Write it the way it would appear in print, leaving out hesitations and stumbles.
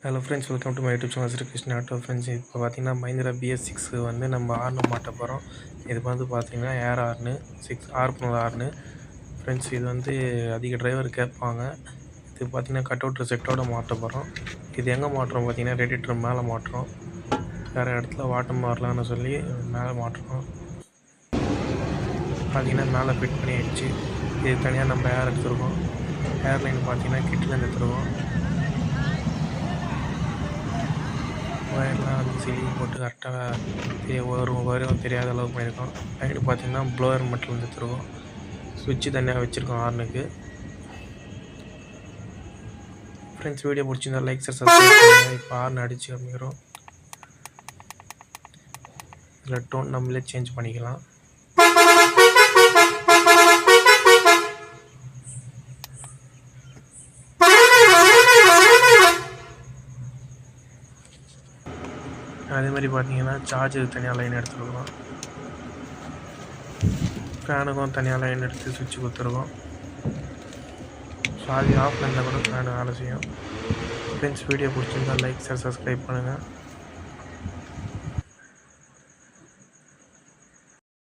Hello friends, welcome to my YouTube channel Shri Krishna auto. Friends, இப்போ பார்த்தீங்கன்னா Mahindra BS6 வந்து நம்ம ஹார்ன் மாட்ட போகிறோம். இது வந்து பார்த்தீங்கன்னா ஏர் ஹார்னு 6 ஆர்பனல் ஹார்னு. ஃப்ரெண்ட்ஸ், இது வந்து அதிக டிரைவர் கேட்பாங்க. இது பார்த்தீங்கன்னா கட் அவுட் செட்டோட மாட்ட போகிறோம். இது எங்கே மாட்டுறோம் பார்த்தீங்கன்னா ரேடியேட்டர் மேலே மாட்டுறோம். வேறு இடத்துல வாட்டம் மாறலான்னு சொல்லி மேலே மாட்டுறோம். பார்த்தீங்கன்னா மேலே ஃபிட் பண்ணி வச்சு இது தனியாக நம்ம ஏர் எடுத்துருக்கோம். ஏர்லைன் பார்த்தீங்கன்னா கிட்டிலேருந்து எடுத்துருக்கோம். ஒயர்லாம் வந்து சிலிங் போட்டு கரெக்டாக வரும் தெரியாத அளவுக்கு பண்ணியிருக்கோம். சைடு பார்த்திங்கன்னா ப்ளோயர் மட்டும் வந்து எடுத்துருக்கோம். சுவிட்சு தனியாக வச்சுருக்கோம் ஹார்னுக்கு. ஃப்ரெண்ட்ஸ், வீடியோ பிடிச்சிருந்தா லைக் சப்ஸ்கிரைப் பண்ணுங்கள். இப்போ ஹார்ன் அடித்து அமைக்கிறோம். இதில் டோன் நம்மளே சேஞ்ச் பண்ணிக்கலாம். அதே மாதிரி பார்த்தீங்கன்னா சார்ஜர் தனியாக லைன் எடுத்துருக்கோம். ஃபேனுக்கும் தனியாக லைன் எடுத்து சுவிட்சு கொடுத்துருக்கோம். சார்ஜ் ஆஃப் இருந்தால் கூட ஃபேனு வேலை செய்யும். ஃப்ரெண்ட்ஸ், வீடியோ பிடிச்சிருந்தா லைக் சப்ஸ்கிரைப் பண்ணுங்கள்.